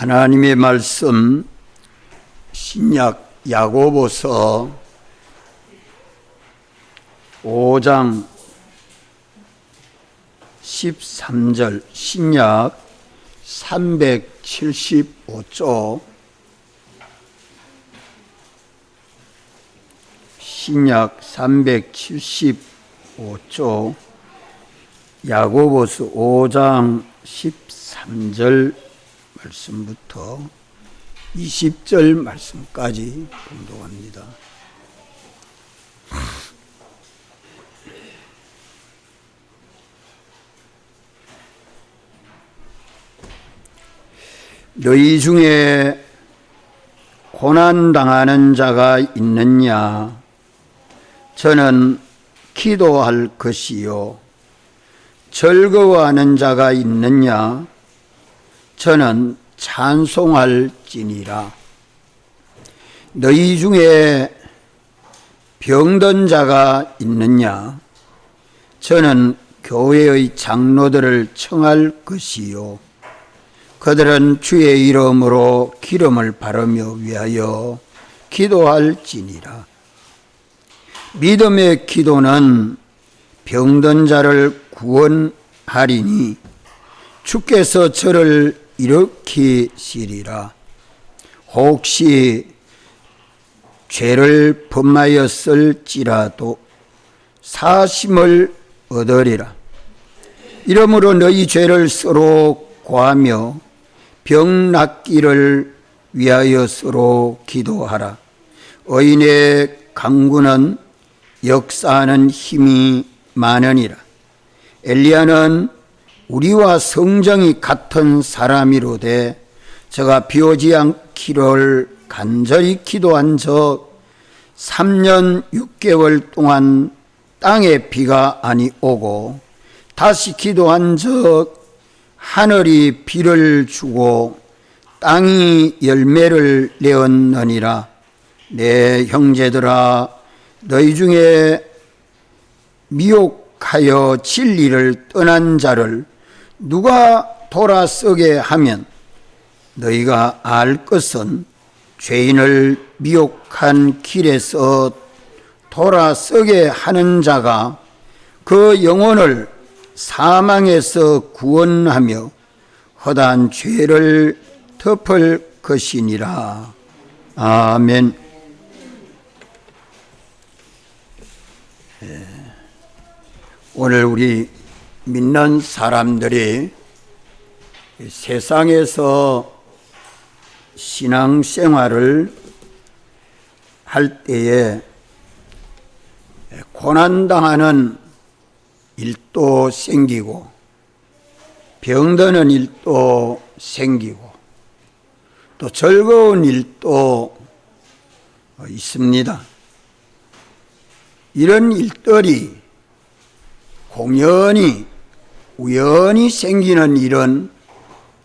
하나님의 말씀 신약 야고보서 5장 13절 신약 375쪽 신약 375쪽 야고보서 5장 13절 말씀부터 20절 말씀까지 봉독합니다. 너희 중에 고난당하는 자가 있느냐? 저는 기도할 것이요. 즐거워하는 자가 있느냐? 저는 찬송할지니라. 너희 중에 병든 자가 있느냐? 저는 교회의 장로들을 청할 것이요. 그들은 주의 이름으로 기름을 바르며 위하여 기도할지니라. 믿음의 기도는 병든 자를 구원하리니 주께서 저를 일으키시리라. 혹시 죄를 범하였을지라도 사심을 얻으리라. 이러므로 너희 죄를 서로 고하며 병 낫기를 위하여 서로 기도하라. 의인의 강구는 역사하는 힘이 많으니라. 엘리야는 우리와 성정이 같은 사람이로되 저가 비 오지 않기를 간절히 기도한 적 3년 6개월 동안 땅에 비가 아니 오고 다시 기도한 적 하늘이 비를 주고 땅이 열매를 내었느니라. 내 형제들아, 너희 중에 미혹하여 진리를 떠난 자를 누가 돌아서게 하면 너희가 알 것은 죄인을 미혹한 길에서 돌아서게 하는 자가 그 영혼을 사망에서 구원하며 허다한 죄를 덮을 것이니라. 아멘. 오늘 우리 믿는 사람들이 세상에서 신앙생활을 할 때에 고난당하는 일도 생기고 병드는 일도 생기고 또 즐거운 일도 있습니다. 이런 일들이 공연히 우연히 생기는 일은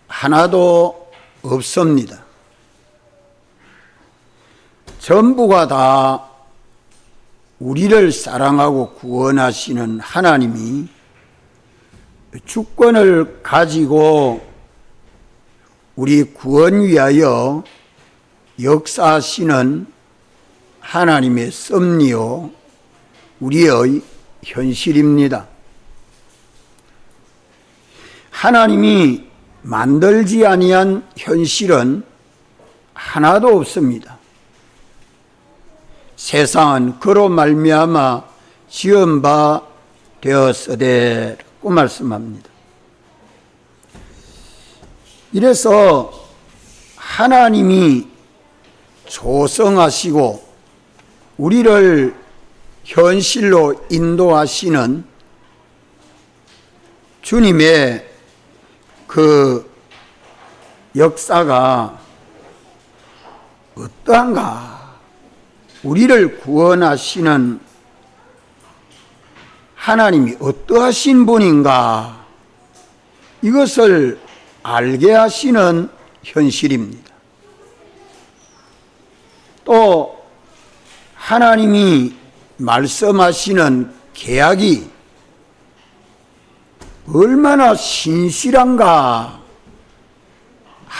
하나도 없습니다. 전부가 다 우리를 사랑하고 구원하시는 하나님이 주권을 가지고 우리 구원 위하여 역사하시는 하나님의 섭리요 우리의 현실입니다. 하나님이 만들지 아니한 현실은 하나도 없습니다. 세상은 그로 말미암아 지은 바 되었으되라고 말씀합니다. 이래서 하나님이 조성하시고 우리를 현실로 인도하시는 주님의 그 역사가 어떠한가? 우리를 구원하시는 하나님이 어떠하신 분인가? 이것을 알게 하시는 현실입니다. 또 하나님이 말씀하시는 계약이 얼마나 신실한가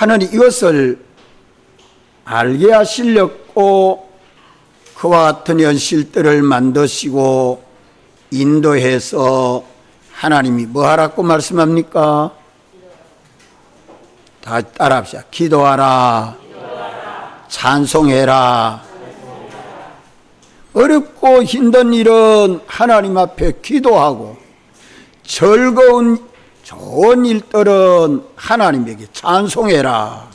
하느님 이것을 알게 하시려고 그와 같은 현실들을 만드시고 인도해서 하나님이 뭐 하라고 말씀합니까? 다 따라합시다. 기도하라. 찬송해라. 어렵고 힘든 일은 하나님 앞에 기도하고 즐거운 좋은 일들은 하나님에게 찬송해라.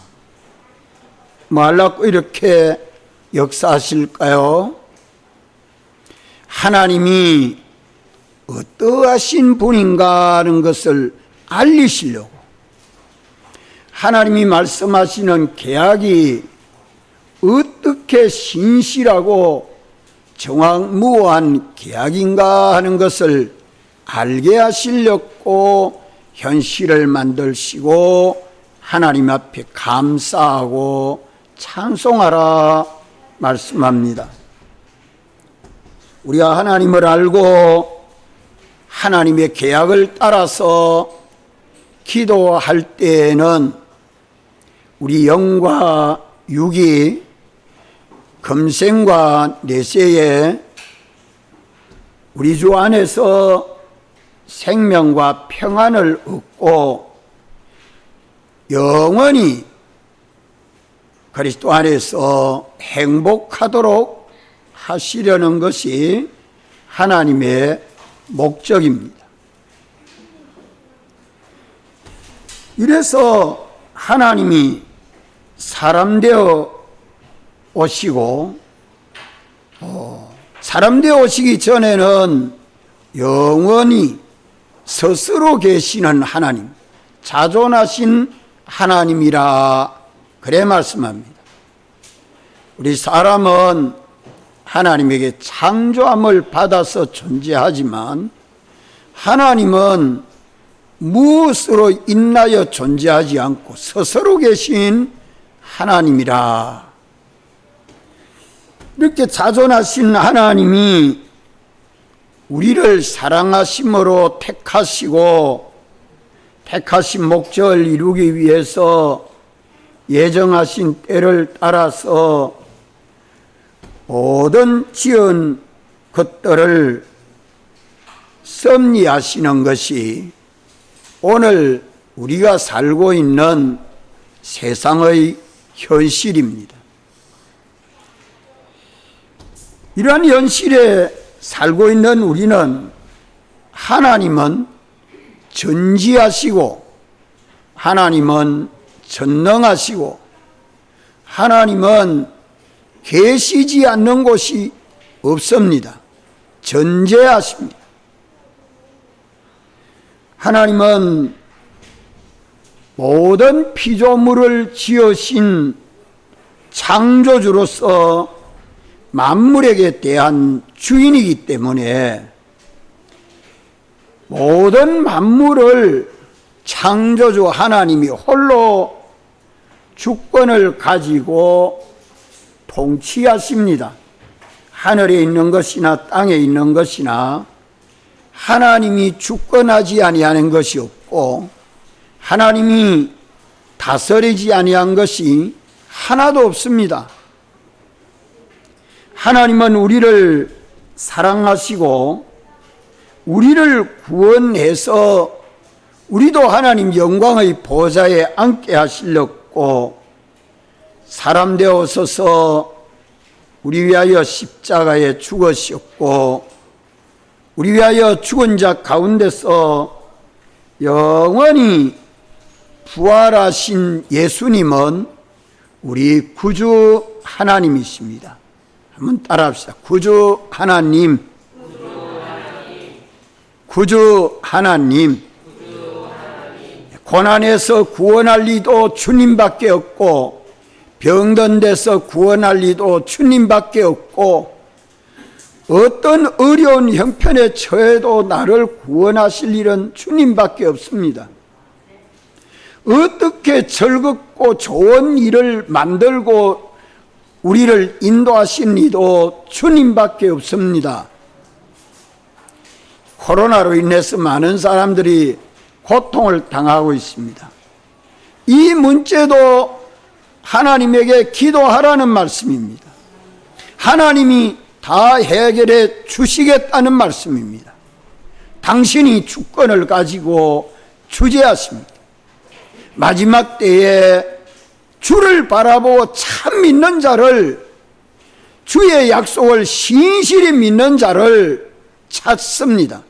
뭐 하려고 이렇게 역사하실까요? 하나님이 어떠하신 분인가 하는 것을 알리시려고 하나님이 말씀하시는 계약이 어떻게 신실하고 정확무한 계약인가 하는 것을 알게 하시려고 현실을 만드시고 하나님 앞에 감사하고 찬송하라 말씀합니다. 우리가 하나님을 알고 하나님의 계약을 따라서 기도할 때에는 우리 영과 육이 금생과 내세에 우리 주 안에서 생명과 평안을 얻고 영원히 그리스도 안에서 행복하도록 하시려는 것이 하나님의 목적입니다. 이래서 하나님이 사람 되어 오시고 사람 되어 오시기 전에는 영원히 스스로 계시는 하나님, 자존하신 하나님이라 그래 말씀합니다. 우리 사람은 하나님에게 창조함을 받아서 존재하지만 하나님은 무엇으로 인하여 존재하지 않고 스스로 계신 하나님이라. 이렇게 자존하신 하나님이 우리를 사랑하심으로 택하시고 택하신 목적을 이루기 위해서 예정하신 때를 따라서 모든 지은 것들을 섭리하시는 것이 오늘 우리가 살고 있는 세상의 현실입니다. 이러한 현실에 살고 있는 우리는 하나님은 전지하시고 하나님은 전능하시고 하나님은 계시지 않는 곳이 없습니다. 전제하십니다. 하나님은 모든 피조물을 지으신 창조주로서 만물에게 대한 주인이기 때문에 모든 만물을 창조주 하나님이 홀로 주권을 가지고 통치하십니다. 하늘에 있는 것이나 땅에 있는 것이나 하나님이 주권하지 아니하는 것이 없고 하나님이 다스리지 아니한 것이 하나도 없습니다. 하나님은 우리를 사랑하시고 우리를 구원해서 우리도 하나님 영광의 보좌에 앉게 하시려고 사람 되어서서 우리 위하여 십자가에 죽으셨고 우리 위하여 죽은 자 가운데서 영원히 부활하신 예수님은 우리 구주 하나님이십니다. 한번 따라합시다. 구주 하나님, 구주 하나님. 고난에서 구원할 리도 주님밖에 없고 병든 데서 구원할 리도 주님밖에 없고 어떤 어려운 형편에 처해도 나를 구원하실 일은 주님밖에 없습니다. 어떻게 즐겁고 좋은 일을 만들고 우리를 인도하신 이도 주님밖에 없습니다. 코로나로 인해서 많은 사람들이 고통을 당하고 있습니다. 이 문제도 하나님에게 기도하라는 말씀입니다. 하나님이 다 해결해 주시겠다는 말씀입니다. 당신이 주권을 가지고 주재하십니다. 마지막 때에 주를 바라보고 참 믿는 자를, 주의 약속을 신실히 믿는 자를 찾습니다.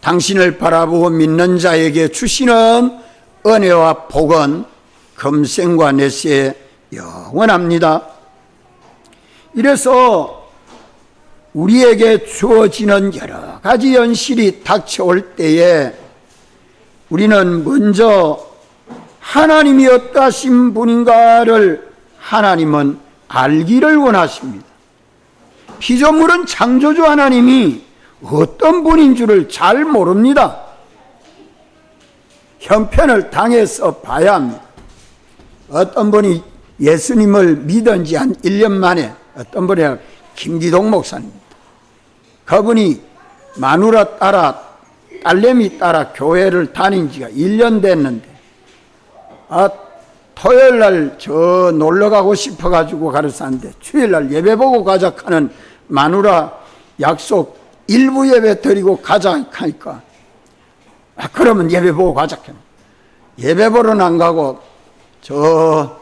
당신을 바라보고 믿는 자에게 주시는 은혜와 복은 금생과 내세에 영원합니다. 이래서 우리에게 주어지는 여러 가지 현실이 닥쳐올 때에 우리는 먼저 하나님이 어떠하신 분인가를 하나님은 알기를 원하십니다. 피조물은 창조주 하나님이 어떤 분인 줄을 잘 모릅니다. 형편을 당해서 봐야 합니다. 어떤 분이 예수님을 믿은 지 한 1년 만에, 어떤 분이 김기동 목사님입니다. 그분이 마누라 따라, 딸내미 따라 교회를 다닌 지가 1년 됐는데, 토요일 날 저 놀러 가고 싶어가지고 가르쳤는데, 주일 날 예배 보고 가자 하는 마누라 약속 일부 예배 드리고 가자 하니까, 그러면 예배 보고 가자 하는, 예배 보러는 안 가고 저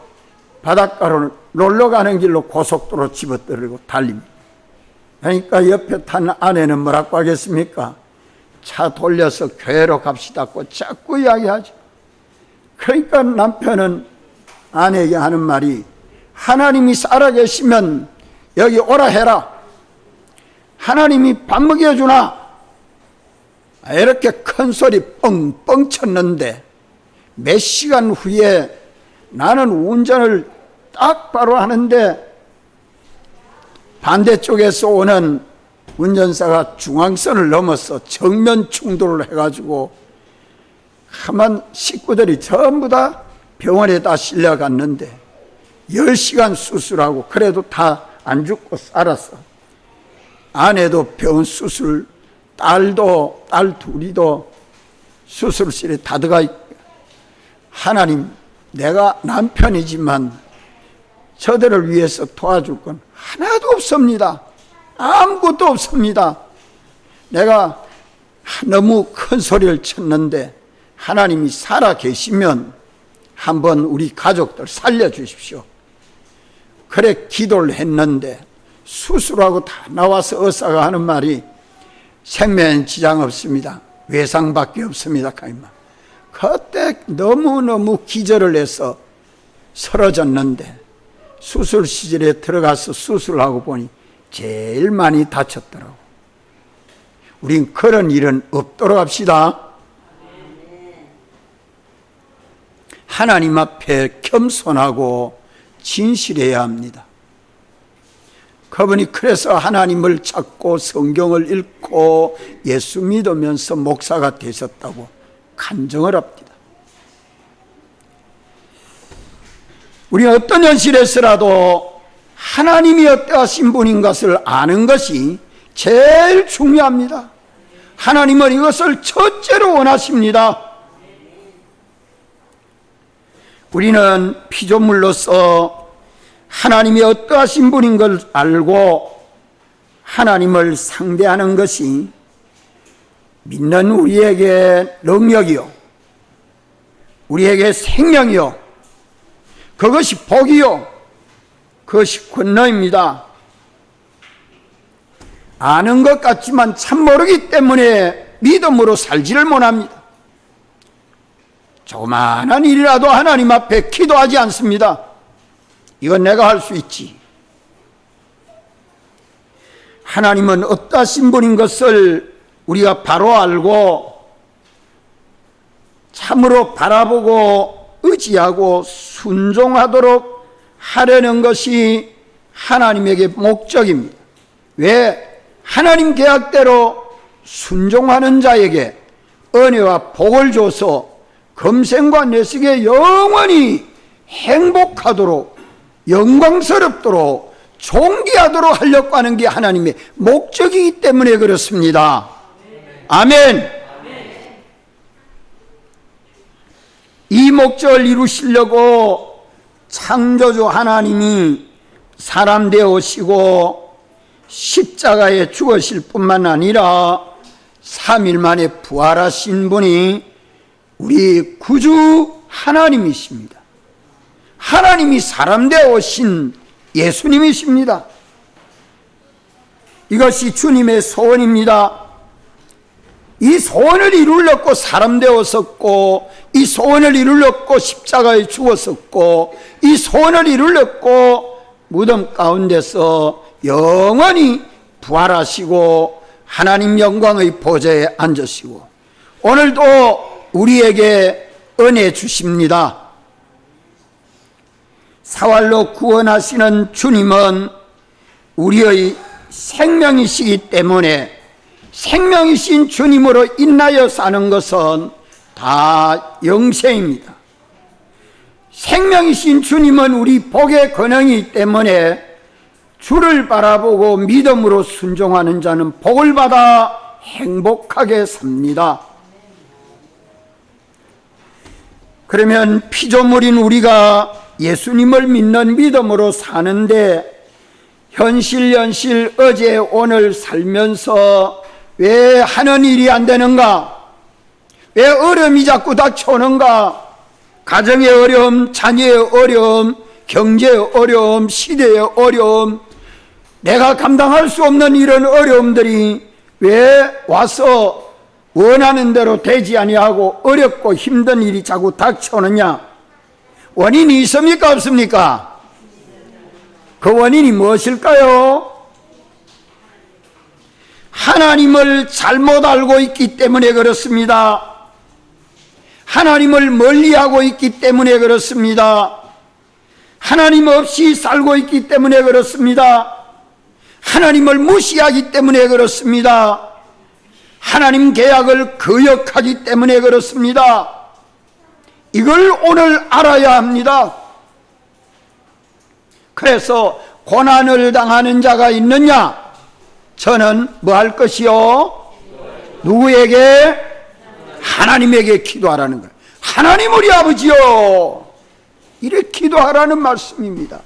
바닷가로 놀러 가는 길로 고속도로 집어들고 달립니다. 그러니까 옆에 탄 아내는 뭐라고 하겠습니까? 차 돌려서 교회로 갑시다고 자꾸 이야기하죠. 그러니까 남편은 아내에게 하는 말이, 하나님이 살아계시면 여기 오라 해라. 하나님이 밥 먹여주나? 이렇게 큰 소리 뻥뻥 쳤는데 몇 시간 후에 나는 운전을 딱 바로 하는데 반대쪽에서 오는 운전사가 중앙선을 넘어서 정면 충돌을 해가지고 가만 식구들이 전부 다 병원에 다 실려갔는데 10시간 수술하고 그래도 다 안 죽고 살았어. 아내도 병원 수술, 딸 둘이도 수술실에 다 들어가 있고, 하나님, 내가 남편이지만 저들을 위해서 도와줄 건 하나도 없습니다. 아무것도 없습니다. 내가 너무 큰 소리를 쳤는데 하나님이 살아 계시면 한번 우리 가족들 살려주십시오. 그래 기도를 했는데 수술하고 다 나와서 의사가 하는 말이 생명엔 지장 없습니다. 외상밖에 없습니다. 그때 너무너무 기절을 해서 쓰러졌는데 수술실에 들어가서 수술하고 보니 제일 많이 다쳤더라고. 우린 그런 일은 없도록 합시다. 하나님 앞에 겸손하고 진실해야 합니다. 그분이 그래서 하나님을 찾고 성경을 읽고 예수 믿으면서 목사가 되셨다고 간증을 합니다. 우리는 어떤 현실에서라도 하나님이 어떠하신 분인 것을 아는 것이 제일 중요합니다. 하나님은 이것을 첫째로 원하십니다. 우리는 피조물로서 하나님이 어떠하신 분인 걸 알고 하나님을 상대하는 것이 믿는 우리에게 능력이요, 우리에게 생명이요, 그것이 복이요, 그것이 권능입니다. 아는 것 같지만 참 모르기 때문에 믿음으로 살지를 못합니다. 조그마한 일이라도 하나님 앞에 기도하지 않습니다. 이건 내가 할 수 있지. 하나님은 어떠하신 분인 것을 우리가 바로 알고 참으로 바라보고 의지하고 순종하도록 하려는 것이 하나님에게 목적입니다. 왜? 하나님 계약대로 순종하는 자에게 은혜와 복을 줘서 금생과 내세에 영원히 행복하도록 영광스럽도록 존귀하도록 하려고 하는 게 하나님의 목적이기 때문에 그렇습니다. 아멘. 이 목적을 이루시려고 창조주 하나님이 사람 되어 오시고 십자가에 죽으실 뿐만 아니라 3일 만에 부활하신 분이 우리 구주 하나님이십니다. 하나님이 사람 되어 오신 예수님이십니다. 이것이 주님의 소원입니다. 이 소원을 이루려고 사람 되었었고, 이 소원을 이루려고 십자가에 죽었었고, 이 소원을 이루려고 무덤 가운데서 영원히 부활하시고 하나님 영광의 보좌에 앉으시고 오늘도 우리에게 은혜 주십니다. 사활로 구원하시는 주님은 우리의 생명이시기 때문에 생명이신 주님으로 인하여 사는 것은 다 영생입니다. 생명이신 주님은 우리 복의 근원이기 때문에 주를 바라보고 믿음으로 순종하는 자는 복을 받아 행복하게 삽니다. 그러면 피조물인 우리가 예수님을 믿는 믿음으로 사는데 현실 어제 오늘 살면서 왜 하는 일이 안 되는가? 왜 어려움이 자꾸 닥쳐오는가? 가정의 어려움, 자녀의 어려움, 경제의 어려움, 시대의 어려움, 내가 감당할 수 없는 이런 어려움들이 왜 와서 원하는 대로 되지 아니하고 어렵고 힘든 일이 자꾸 닥쳐오느냐? 원인이 있습니까 없습니까? 그 원인이 무엇일까요? 하나님을 잘못 알고 있기 때문에 그렇습니다. 하나님을 멀리하고 있기 때문에 그렇습니다. 하나님 없이 살고 있기 때문에 그렇습니다. 하나님을 무시하기 때문에 그렇습니다. 하나님 계약을 거역하기 때문에 그렇습니다. 이걸 오늘 알아야 합니다. 그래서 고난을 당하는 자가 있느냐? 저는 뭐 할 것이요? 누구에게? 하나님에게 기도하라는 거예요. 하나님 우리 아버지요, 이렇게 기도하라는 말씀입니다.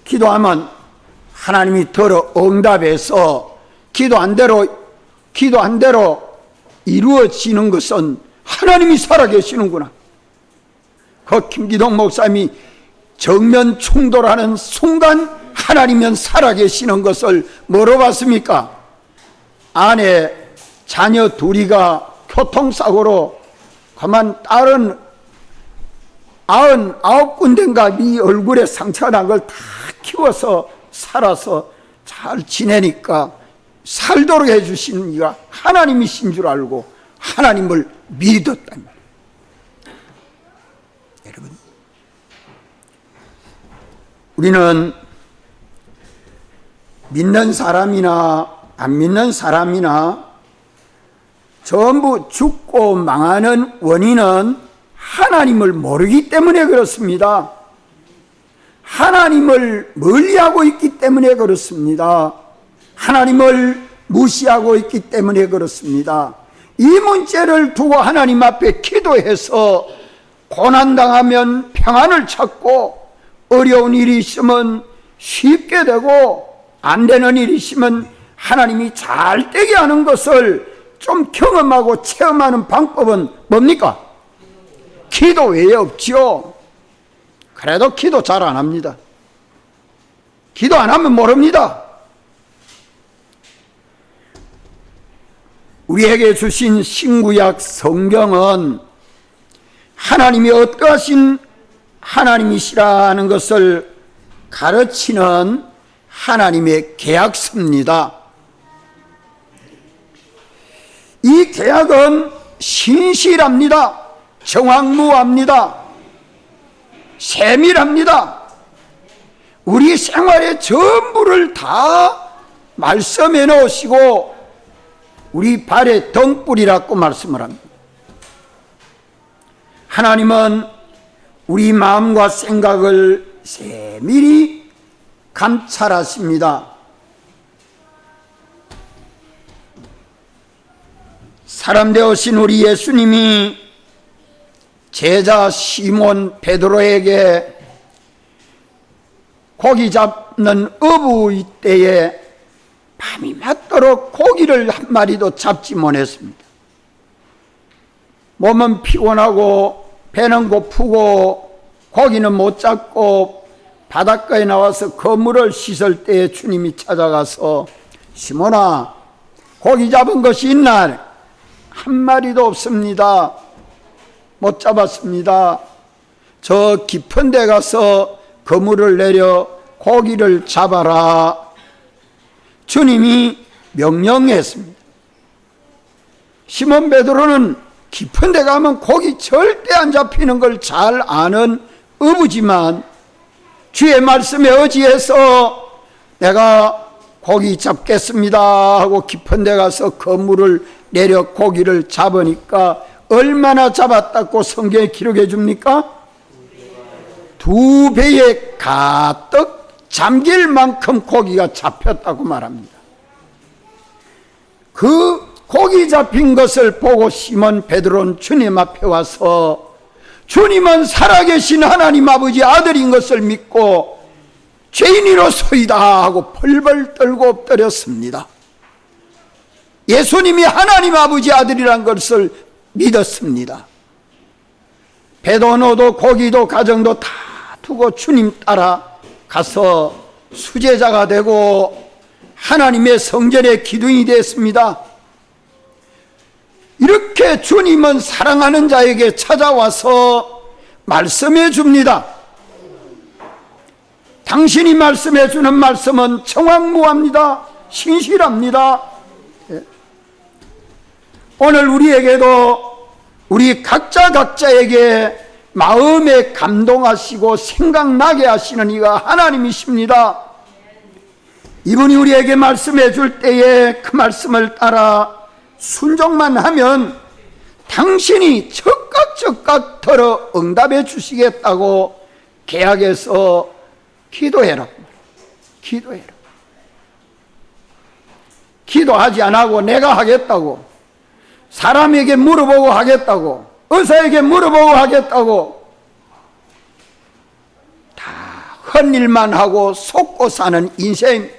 기도하면 하나님이 들어 응답해서 기도한 대로 이루어지는 것은 하나님이 살아계시는구나. 그 김기동 목사님이 정면 충돌하는 순간 하나님은 살아계시는 것을 뭐로 봤습니까? 아내 자녀 둘이가 교통사고로 그만 다른 99군데인가 네 얼굴에 상처가 난 걸 다 키워서 살아서 잘 지내니까 살도록 해주시는 이가 하나님이신 줄 알고 하나님을 믿었단 말이에요. 여러분, 우리는 믿는 사람이나 안 믿는 사람이나 전부 죽고 망하는 원인은 하나님을 모르기 때문에 그렇습니다. 하나님을 멀리하고 있기 때문에 그렇습니다. 하나님을 무시하고 있기 때문에 그렇습니다. 이 문제를 두고 하나님 앞에 기도해서 고난당하면 평안을 찾고 어려운 일이 있으면 쉽게 되고 안 되는 일이 있으면 하나님이 잘 되게 하는 것을 좀 경험하고 체험하는 방법은 뭡니까? 기도 외에 없지요. 그래도 기도 잘 안 합니다. 기도 안 하면 모릅니다. 우리에게 주신 신구약 성경은 하나님이 어떠하신 하나님이시라는 것을 가르치는 하나님의 계약서입니다. 이 계약은 신실합니다. 정확무합니다. 세밀합니다. 우리 생활의 전부를 다 말씀해 놓으시고 우리 발의 등불이라고 말씀을 합니다. 하나님은 우리 마음과 생각을 세밀히 감찰하십니다. 사람 되오신 우리 예수님이 제자 시몬 베드로에게 고기 잡는 어부의 때에 밤이 맞도록 고기를 한 마리도 잡지 못했습니다. 몸은 피곤하고 배는 고프고 고기는 못 잡고 바닷가에 나와서 그물을 씻을 때에 주님이 찾아가서 시몬아, 고기 잡은 것이 있나? 한 마리도 없습니다. 못 잡았습니다. 저 깊은 데 가서 그물을 내려 고기를 잡아라. 주님이 명령했습니다. 시몬 베드로는 깊은 데 가면 고기 절대 안 잡히는 걸 잘 아는 어부지만 주의 말씀에 의지해서 내가 고기 잡겠습니다 하고 깊은 데 가서 그물을 내려 고기를 잡으니까 얼마나 잡았다고 성경에 기록해 줍니까? 2배에 가득 잠길 만큼 고기가 잡혔다고 말합니다. 그 고기 잡힌 것을 보고 시몬 베드로는 주님 앞에 와서 주님은 살아계신 하나님 아버지 아들인 것을 믿고 죄인이로소이다 하고 벌벌 떨고 엎드렸습니다. 예수님이 하나님 아버지 아들이란 것을 믿었습니다. 배도 노도 고기도 가정도 다 두고 주님 따라 가서 수제자가 되고 하나님의 성전의 기둥이 됐습니다. 이렇게 주님은 사랑하는 자에게 찾아와서 말씀해 줍니다. 당신이 말씀해 주는 말씀은 청황무합니다. 신실합니다. 오늘 우리에게도 우리 각자에게 마음에 감동하시고 생각나게 하시는 이가 하나님이십니다. 이분이 우리에게 말씀해 줄 때에 그 말씀을 따라 순종만 하면 당신이 적각 들어 응답해 주시겠다고 계약해서 기도해라. 기도하지 안 하고 내가 하겠다고, 사람에게 물어보고 하겠다고, 의사에게 물어보고 하겠다고 다 헛일만 하고 속고 사는 인생,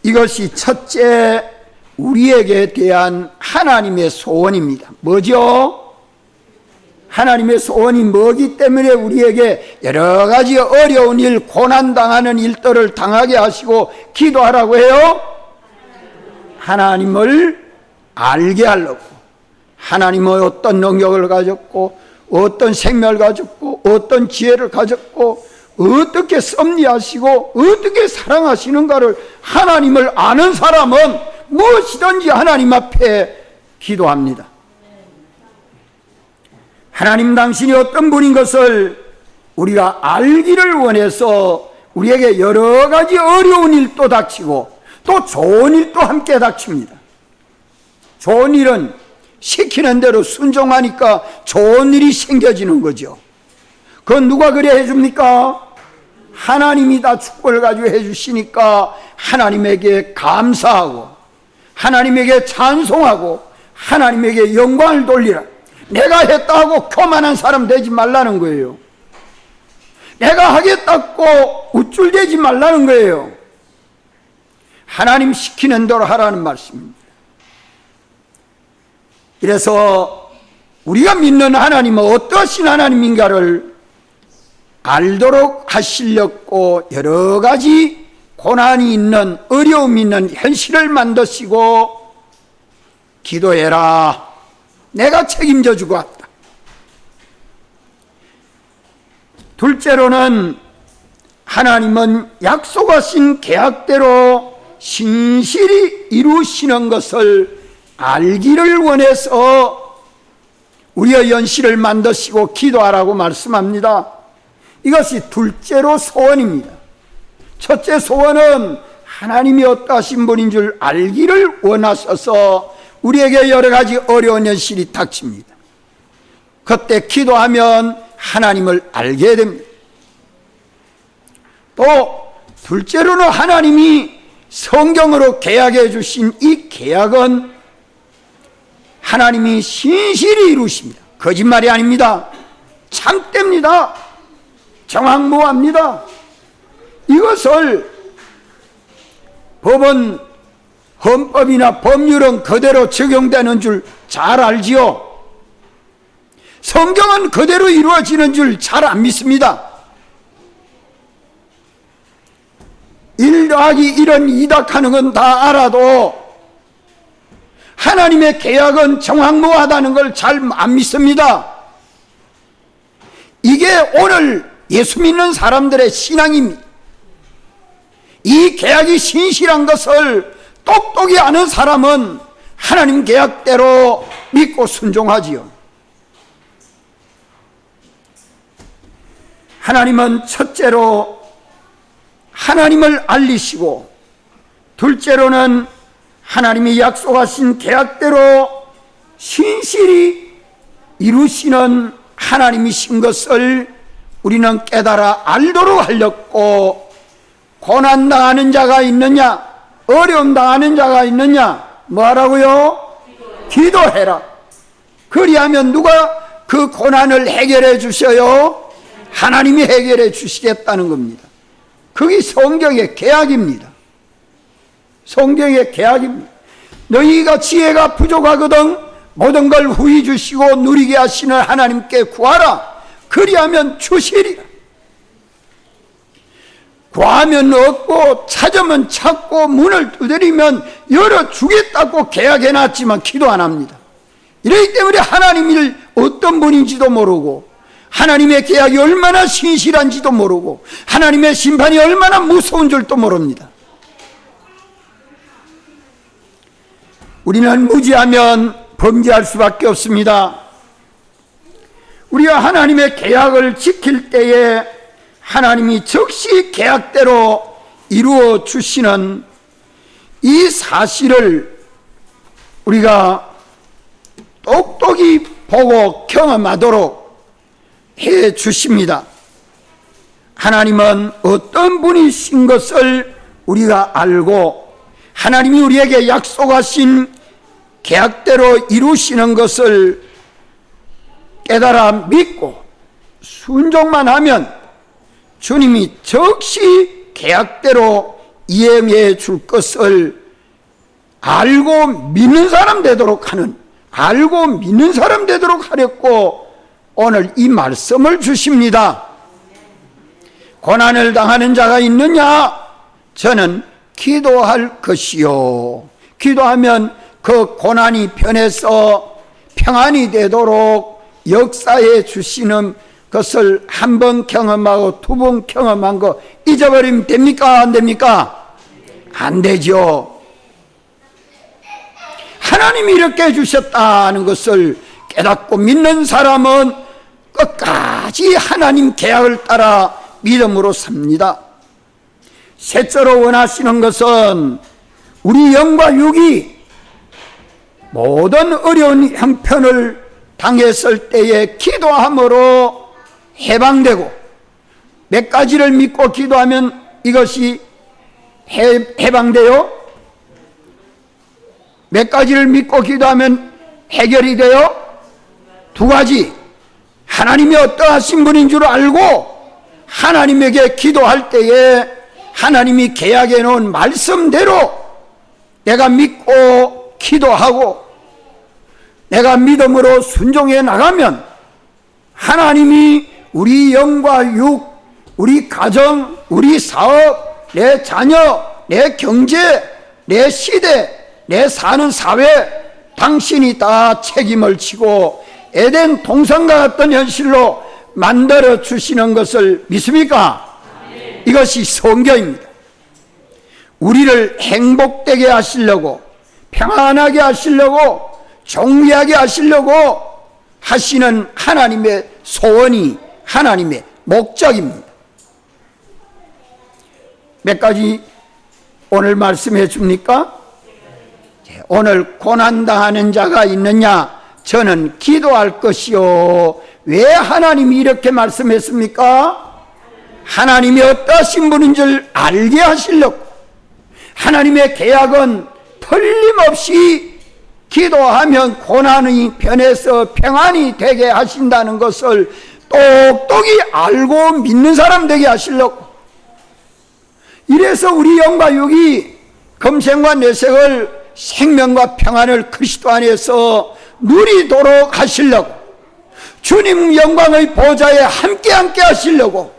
이것이 첫째 우리에게 대한 하나님의 소원입니다. 뭐죠? 하나님의 소원이 뭐기 때문에 우리에게 여러 가지 어려운 일, 고난당하는 일들을 당하게 하시고 기도하라고 해요? 하나님을 알게 하려고. 하나님은 어떤 능력을 가졌고 어떤 생명을 가졌고 어떤 지혜를 가졌고 어떻게 섭리하시고 어떻게 사랑하시는가를 하나님을 아는 사람은 무엇이든지 하나님 앞에 기도합니다. 하나님 당신이 어떤 분인 것을 우리가 알기를 원해서 우리에게 여러 가지 어려운 일도 닥치고 또 좋은 일도 함께 닥칩니다. 좋은 일은 시키는 대로 순종하니까 좋은 일이 생겨지는 거죠. 그건 누가 그래 해줍니까? 하나님이 다 축복을 가지고 해주시니까 하나님에게 감사하고 하나님에게 찬송하고 하나님에게 영광을 돌리라. 내가 했다 하고 교만한 사람 되지 말라는 거예요. 내가 하겠다고 우쭐대지 말라는 거예요. 하나님 시키는 대로 하라는 말씀입니다. 이래서 우리가 믿는 하나님은 어떠신 하나님인가를 알도록 하시려고 여러 가지 고난이 있는, 어려움이 있는 현실을 만드시고 기도해라. 내가 책임져 주고 왔다. 둘째로는 하나님은 약속하신 계약대로 신실히 이루시는 것을 알기를 원해서 우리의 연실을 만드시고 기도하라고 말씀합니다. 이것이 둘째로 소원입니다. 첫째 소원은 하나님이 어떠하신 분인 줄 알기를 원하셔서 우리에게 여러 가지 어려운 현실이 닥칩니다. 그때 기도하면 하나님을 알게 됩니다. 또 둘째로는 하나님이 성경으로 계약해 주신 이 계약은 하나님이 신실히 이루십니다. 거짓말이 아닙니다. 참됩니다. 정확무합니다. 이것을 법은, 헌법이나 법률은 그대로 적용되는 줄 잘 알지요. 성경은 그대로 이루어지는 줄 잘 안 믿습니다. 1 더하기 1은 2다 하는 건 다 알아도 하나님의 계약은 정확무하다는 걸 잘 안 믿습니다. 이게 오늘 예수 믿는 사람들의 신앙입니다. 이 계약이 신실한 것을 똑똑히 아는 사람은 하나님 계약대로 믿고 순종하지요. 하나님은 첫째로 하나님을 알리시고, 둘째로는 하나님이 약속하신 계약대로 신실히 이루시는 하나님이신 것을 우리는 깨달아 알도록 하렸고, 고난당하는 자가 있느냐, 어려움 당하는 자가 있느냐, 뭐하라고요? 기도해라. 그리하면 누가 그 고난을 해결해 주셔요? 하나님이 해결해 주시겠다는 겁니다. 그게 성경의 계약입니다. 성경의 계약입니다. 너희가 지혜가 부족하거든 모든 걸 후히 주시고 누리게 하시는 하나님께 구하라. 그리하면 주시리라. 구하면 얻고 찾으면 찾고 문을 두드리면 열어주겠다고 계약해놨지만 기도 안 합니다. 이러기 때문에 하나님이 어떤 분인지도 모르고, 하나님의 계약이 얼마나 신실한지도 모르고, 하나님의 심판이 얼마나 무서운 줄도 모릅니다. 우리는 무지하면 범죄할 수밖에 없습니다. 우리가 하나님의 계약을 지킬 때에 하나님이 즉시 계약대로 이루어 주시는 이 사실을 우리가 똑똑히 보고 경험하도록 해 주십니다. 하나님은 어떤 분이신 것을 우리가 알고, 하나님이 우리에게 약속하신 계약대로 이루시는 것을 깨달아 믿고 순종만 하면 주님이 즉시 계약대로 이행해 줄 것을 알고 믿는 사람 되도록 하는, 알고 믿는 사람 되도록 하렸고, 오늘 이 말씀을 주십니다. 고난을 당하는 자가 있느냐? 저는 기도할 것이요. 기도하면 그 고난이 변해서 평안이 되도록 역사해 주시는 것을 한 번 경험하고 두 번 경험한 거 잊어버리면 됩니까? 안 됩니까? 안 되죠. 하나님이 이렇게 해주셨다는 것을 깨닫고 믿는 사람은 끝까지 하나님 계약을 따라 믿음으로 삽니다. 셋째로 원하시는 것은 우리 영과 육이 모든 어려운 형편을 당했을 때에 기도함으로 해방되고, 몇 가지를 믿고 기도하면 이것이 해방돼요? 몇 가지를 믿고 기도하면 해결이 돼요? 두 가지. 하나님이 어떠하신 분인 줄 알고 하나님에게 기도할 때에 하나님이 계약해 놓은 말씀대로 내가 믿고 기도하고 내가 믿음으로 순종해 나가면 하나님이 우리 영과 육, 우리 가정, 우리 사업, 내 자녀, 내 경제, 내 시대, 내 사는 사회, 당신이 다 책임을 지고 에덴 동산과 같은 현실로 만들어 주시는 것을 믿습니까? 이것이 성경입니다. 우리를 행복되게 하시려고, 평안하게 하시려고, 존귀하게 하시려고 하시는 하나님의 소원이 하나님의 목적입니다. 몇 가지 오늘 말씀해 줍니까? 오늘 고난당하는 자가 있느냐? 저는 기도할 것이요. 왜 하나님이 이렇게 말씀했습니까? 하나님이 어떠신 분인 줄 알게 하시려고, 하나님의 계약은 틀림없이 기도하면 고난이 변해서 평안이 되게 하신다는 것을 똑똑히 알고 믿는 사람 되게 하시려고, 이래서 우리 영과 육이 금생과 내생을 생명과 평안을 그리스도 안에서 누리도록 하시려고, 주님 영광의 보좌에 함께 하시려고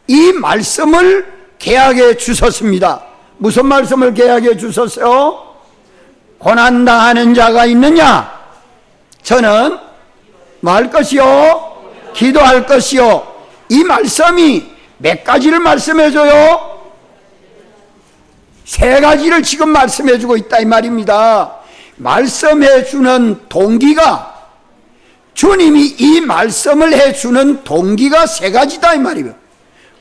이 말씀을 계약해 주셨습니다. 무슨 말씀을 계약해 주셨어요? 고난당하는 자가 있느냐? 저는 뭐 할 것이요? 기도할 것이요. 이 말씀이 몇 가지를 말씀해 줘요? 세 가지를 지금 말씀해 주고 있다 이 말입니다. 말씀해 주는 동기가, 주님이 이 말씀을 해 주는 동기가 세 가지다 이 말이에요.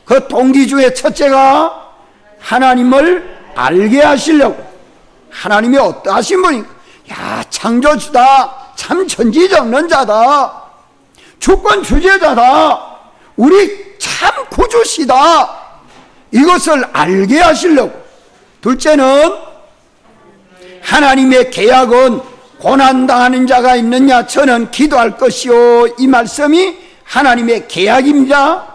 그 동기 중에 첫째가 하나님을 알게 하시려고. 하나님이 어떠하신 분인가? 야, 창조주다, 참 천지정론자다, 주권 주제자다, 우리 참 구주시다, 이것을 알게 하시려고. 둘째는 하나님의 계약은 고난당하는 자가 있느냐? 저는 기도할 것이요. 이 말씀이 하나님의 계약입니다.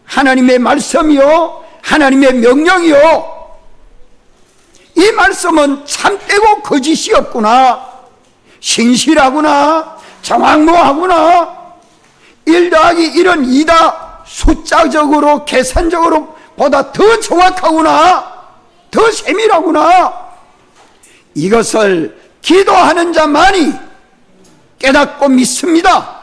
하나님의 말씀이요, 하나님의 명령이요. 이 말씀은 참되고 거짓이 없구나, 신실하구나, 정확무하구나, 1 더하기 1은 2다, 숫자적으로 계산적으로 보다 더 정확하구나, 더 세밀하구나. 이것을 기도하는 자만이 깨닫고 믿습니다.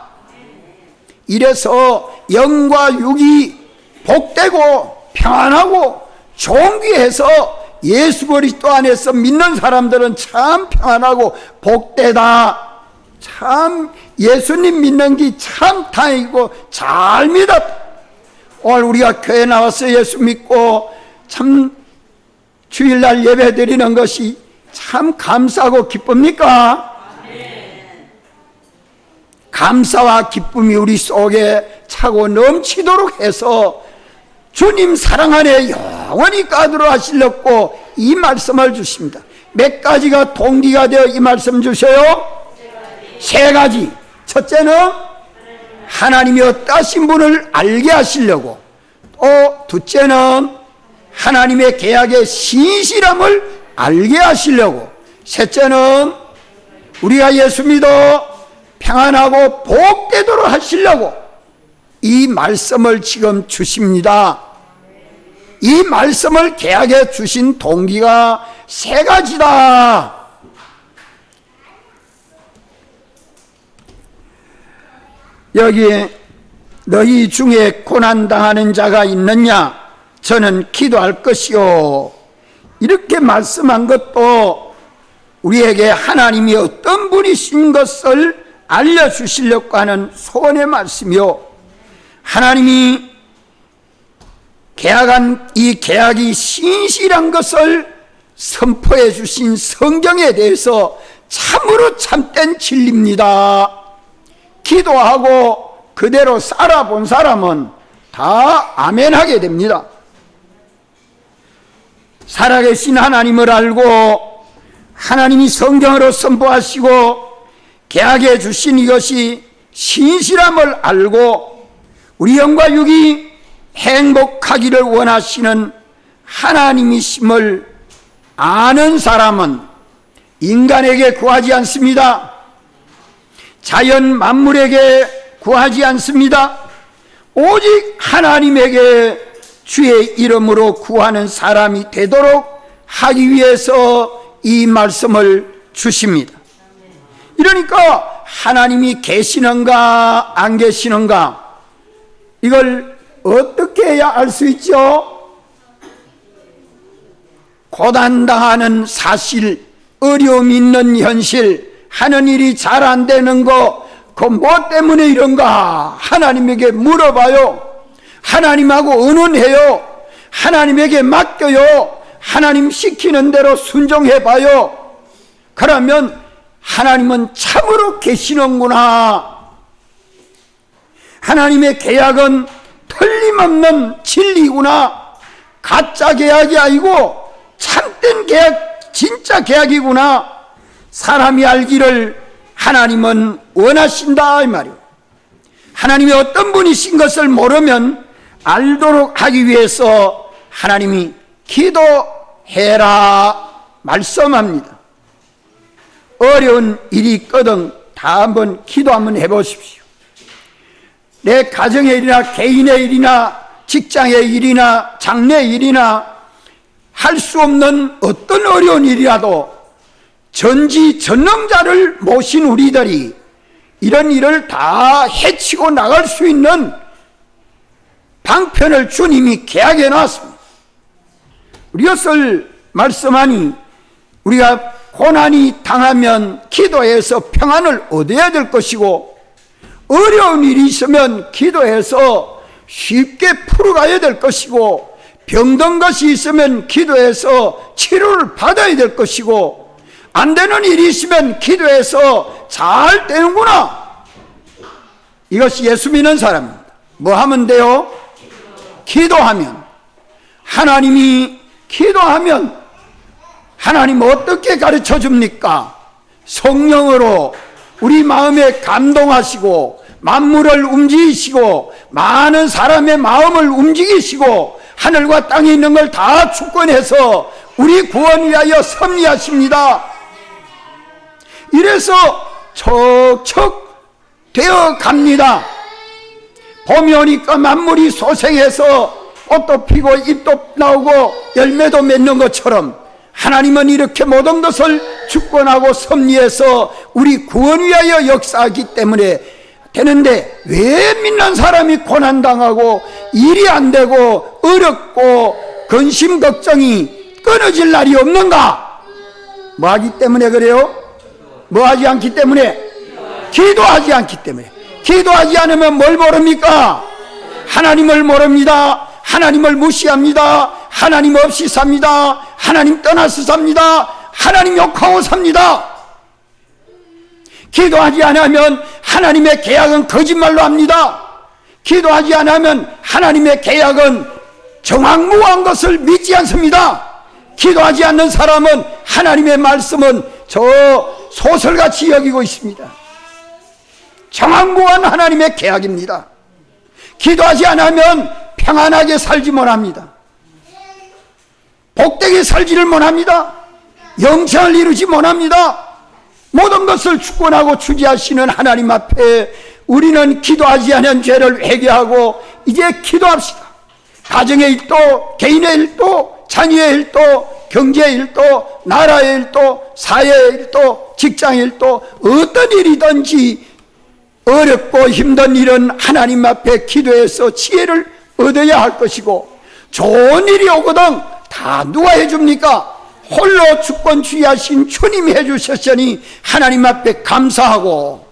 이래서 영과 육이 복되고 평안하고 존귀해서 예수 그리스도 안에서 믿는 사람들은 참 평안하고 복되다, 참 예수님 믿는 게 참 다행이고 잘 믿었다. 오늘 우리가 교회 나와서 예수 믿고 참 주일날 예배 드리는 것이 참 감사하고 기쁩니까? 감사와 기쁨이 우리 속에 차고 넘치도록 해서 주님 사랑 안에 영원히 가도록 하시려고 이 말씀을 주십니다. 몇 가지가 동기가 되어 이 말씀 주세요? 세 가지. 첫째는 하나님이 어떠하신 분을 알게 하시려고, 또 둘째는 하나님의 계약의 신실함을 알게 하시려고, 셋째는 우리가 예수 믿어 평안하고 복되도록 하시려고 이 말씀을 지금 주십니다. 이 말씀을 계약해 주신 동기가 세 가지다. 여기 너희 중에 고난당하는 자가 있느냐? 저는 기도할 것이요. 이렇게 말씀한 것도 우리에게 하나님이 어떤 분이신 것을 알려주시려고 하는 소원의 말씀이요, 하나님이 계약한 이 계약이 신실한 것을 선포해 주신 성경에 대해서 참으로 참된 진리입니다. 기도하고 그대로 살아본 사람은 다 아멘하게 됩니다. 살아계신 하나님을 알고 하나님이 성경으로 선포하시고 계약해 주신 이것이 신실함을 알고 우리 영과 육이 행복하기를 원하시는 하나님이심을 아는 사람은 인간에게 구하지 않습니다. 자연 만물에게 구하지 않습니다. 오직 하나님에게 주의 이름으로 구하는 사람이 되도록 하기 위해서 이 말씀을 주십니다. 이러니까 하나님이 계시는가 안 계시는가, 이걸 어떻게 해야 알 수 있죠? 고난당하는 사실, 어려움 있는 현실, 하는 일이 잘 안 되는 거, 그 뭐 때문에 이런가 하나님에게 물어봐요. 하나님하고 의논해요. 하나님에게 맡겨요. 하나님 시키는 대로 순종해봐요. 그러면 하나님은 참으로 계시는구나. 하나님의 계약은 틀림없는 진리구나. 가짜 계약이 아니고 참된 계약, 진짜 계약이구나. 사람이 알기를 하나님은 원하신다 이 말이요. 하나님이 어떤 분이신 것을 모르면 알도록 하기 위해서 하나님이 기도해라 말씀합니다. 어려운 일이 있거든 다 한번 기도 한번 해보십시오. 내 가정의 일이나 개인의 일이나 직장의 일이나 장래의 일이나 할 수 없는 어떤 어려운 일이라도 전지전능자를 모신 우리들이 이런 일을 다 해치고 나갈 수 있는 방편을 주님이 계약해 놨습니다. 이것을 말씀하니 우리가 고난이 당하면 기도해서 평안을 얻어야 될 것이고, 어려운 일이 있으면 기도해서 쉽게 풀어가야 될 것이고, 병든 것이 있으면 기도해서 치료를 받아야 될 것이고, 안 되는 일이 있으면 기도해서 잘 되는구나. 이것이 예수 믿는 사람입니다. 뭐 하면 돼요? 기도하면. 하나님이 기도하면 하나님 어떻게 가르쳐 줍니까? 성령으로 우리 마음에 감동하시고 만물을 움직이시고 많은 사람의 마음을 움직이시고 하늘과 땅에 있는 걸 다 주권해서 우리 구원 위하여 섭리하십니다. 이래서 척척 되어 갑니다. 봄이 오니까 만물이 소생해서 꽃도 피고 잎도 나오고 열매도 맺는 것처럼 하나님은 이렇게 모든 것을 주권하고 섭리해서 우리 구원 위하여 역사하기 때문에 되는데, 왜 믿는 사람이 고난당하고 일이 안 되고 어렵고 근심 걱정이 끊어질 날이 없는가? 뭐 하기 때문에 그래요? 뭐 하지 않기 때문에? 기도하지 않기 때문에. 기도하지 않으면 뭘 모릅니까? 하나님을 모릅니다. 하나님을 무시합니다. 하나님 없이 삽니다. 하나님 떠나서 삽니다. 하나님 욕하고 삽니다. 기도하지 않으면 하나님의 계약은 거짓말로 합니다. 기도하지 않으면 하나님의 계약은 정황무한 것을 믿지 않습니다. 기도하지 않는 사람은 하나님의 말씀은 저 소설같이 여기고 있습니다. 정황무한 하나님의 계약입니다. 기도하지 않으면 평안하게 살지 못합니다. 복되게 살지를 못합니다. 영생을 이루지 못합니다. 모든 것을 주권하고 주지하시는 하나님 앞에 우리는 기도하지 않은 죄를 회개하고 이제 기도합시다. 가정의 일도, 개인의 일도, 자녀의 일도, 경제의 일도, 나라의 일도, 사회의 일도, 직장의 일도, 어떤 일이든지 어렵고 힘든 일은 하나님 앞에 기도해서 지혜를 얻어야 할 것이고, 좋은 일이 오거든 다 누가 해줍니까? 홀로 주권주의하신 주님이 해주셨으니 하나님 앞에 감사하고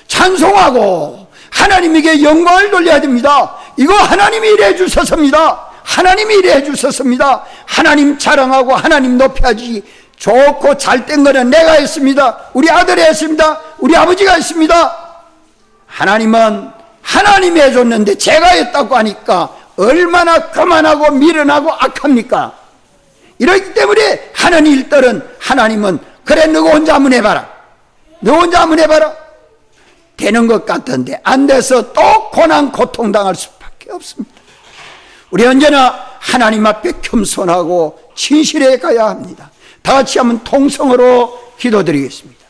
찬송하고 하나님에게 영광을 돌려야 됩니다. 이거 하나님이 이래 주셨습니다. 하나님이 이래 주셨습니다. 하나님 자랑하고 하나님 높여야지. 좋고 잘된 거는 내가 했습니다. 우리 아들이 했습니다. 우리 아버지가 했습니다. 하나님은 하나님이 해줬는데 제가 했다고 하니까 얼마나 거만하고 미련하고 악합니까? 이렇기 때문에 하는 일들은 하나님은 그래 너가 혼자 한번 해봐라. 너 혼자 한번 해봐라. 되는 것 같은데 안 돼서 또 고난 고통당할 수밖에 없습니다. 우리 언제나 하나님 앞에 겸손하고 진실해 가야 합니다. 다 같이 한번 통성으로 기도드리겠습니다.